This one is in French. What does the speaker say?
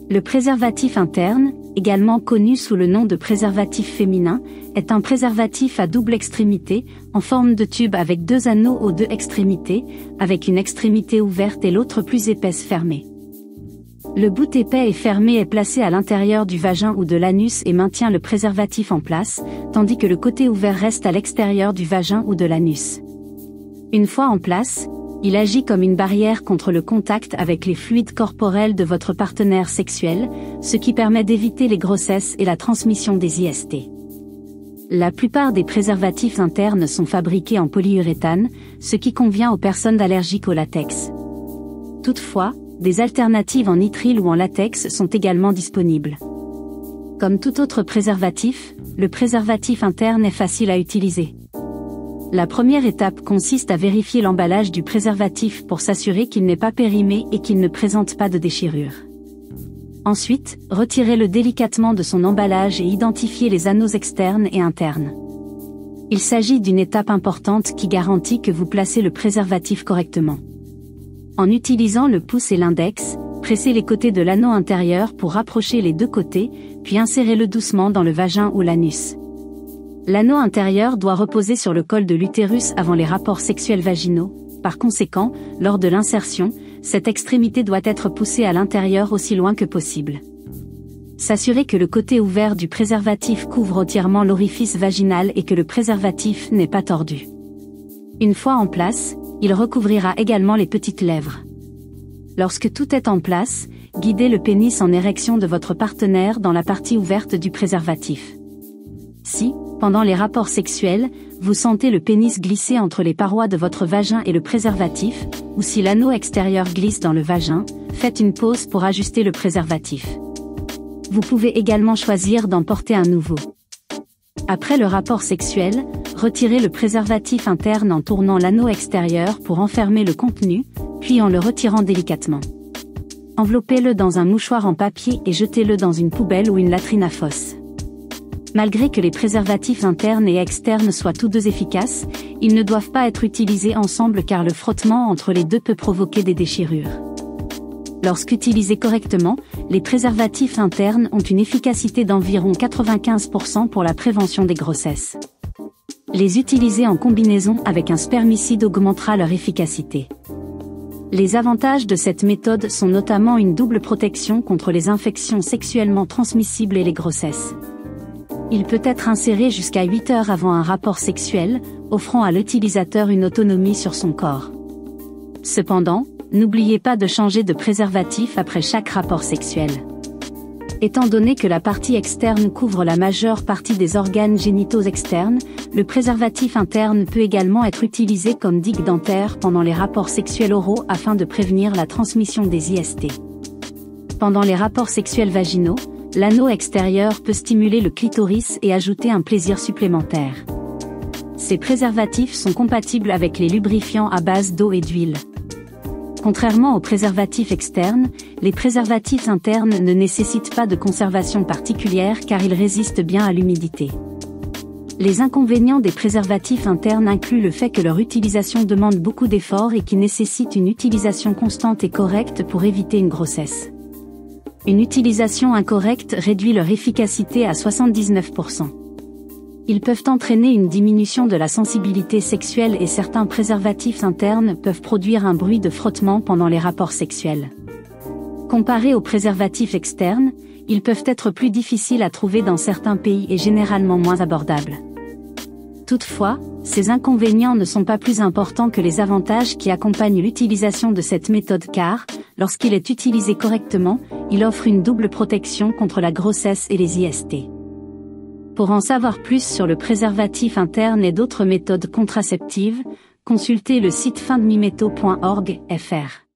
Le préservatif interne, également connu sous le nom de préservatif féminin, est un préservatif à double extrémité, en forme de tube avec 2 anneaux aux 2 extrémités, avec une extrémité ouverte et l'autre plus épaisse fermée. Le bout épais et fermé est placé à l'intérieur du vagin ou de l'anus et maintient le préservatif en place, tandis que le côté ouvert reste à l'extérieur du vagin ou de l'anus. Une fois en place, il agit comme une barrière contre le contact avec les fluides corporels de votre partenaire sexuel, ce qui permet d'éviter les grossesses et la transmission des IST. La plupart des préservatifs internes sont fabriqués en polyuréthane, ce qui convient aux personnes allergiques au latex. Toutefois, des alternatives en nitrile ou en latex sont également disponibles. Comme tout autre préservatif, le préservatif interne est facile à utiliser. La première étape consiste à vérifier l'emballage du préservatif pour s'assurer qu'il n'est pas périmé et qu'il ne présente pas de déchirure. Ensuite, retirez-le délicatement de son emballage et identifiez les anneaux externes et internes. Il s'agit d'une étape importante qui garantit que vous placez le préservatif correctement. En utilisant le pouce et l'index, pressez les côtés de l'anneau intérieur pour rapprocher les 2 côtés, puis insérez-le doucement dans le vagin ou l'anus. L'anneau intérieur doit reposer sur le col de l'utérus avant les rapports sexuels vaginaux. Par conséquent, lors de l'insertion, cette extrémité doit être poussée à l'intérieur aussi loin que possible. S'assurer que le côté ouvert du préservatif couvre entièrement l'orifice vaginal et que le préservatif n'est pas tordu. Une fois en place, il recouvrira également les petites lèvres. Lorsque tout est en place, guidez le pénis en érection de votre partenaire dans la partie ouverte du préservatif. Si, pendant les rapports sexuels, vous sentez le pénis glisser entre les parois de votre vagin et le préservatif, ou si l'anneau extérieur glisse dans le vagin, faites une pause pour ajuster le préservatif. Vous pouvez également choisir d'en porter un nouveau. Après le rapport sexuel, retirez le préservatif interne en tournant l'anneau extérieur pour enfermer le contenu, puis en le retirant délicatement. Enveloppez-le dans un mouchoir en papier et jetez-le dans une poubelle ou une latrine à fosse. Malgré que les préservatifs internes et externes soient tous 2 efficaces, ils ne doivent pas être utilisés ensemble car le frottement entre les 2 peut provoquer des déchirures. Lorsqu'utilisés correctement, les préservatifs internes ont une efficacité d'environ 95% pour la prévention des grossesses. Les utiliser en combinaison avec un spermicide augmentera leur efficacité. Les avantages de cette méthode sont notamment une double protection contre les infections sexuellement transmissibles et les grossesses. Il peut être inséré jusqu'à 8 heures avant un rapport sexuel, offrant à l'utilisateur une autonomie sur son corps. Cependant, n'oubliez pas de changer de préservatif après chaque rapport sexuel. Étant donné que la partie externe couvre la majeure partie des organes génitaux externes, le préservatif interne peut également être utilisé comme digue dentaire pendant les rapports sexuels oraux afin de prévenir la transmission des IST. Pendant les rapports sexuels vaginaux, l'anneau extérieur peut stimuler le clitoris et ajouter un plaisir supplémentaire. Ces préservatifs sont compatibles avec les lubrifiants à base d'eau et d'huile. Contrairement aux préservatifs externes, les préservatifs internes ne nécessitent pas de conservation particulière car ils résistent bien à l'humidité. Les inconvénients des préservatifs internes incluent le fait que leur utilisation demande beaucoup d'efforts et qui nécessite une utilisation constante et correcte pour éviter une grossesse. Une utilisation incorrecte réduit leur efficacité à 79%. Ils peuvent entraîner une diminution de la sensibilité sexuelle et certains préservatifs internes peuvent produire un bruit de frottement pendant les rapports sexuels. Comparés aux préservatifs externes, ils peuvent être plus difficiles à trouver dans certains pays et généralement moins abordables. Toutefois, ces inconvénients ne sont pas plus importants que les avantages qui accompagnent l'utilisation de cette méthode car, lorsqu'il est utilisé correctement, il offre une double protection contre la grossesse et les IST. Pour en savoir plus sur le préservatif interne et d'autres méthodes contraceptives, consultez le site findmimeto.org.fr.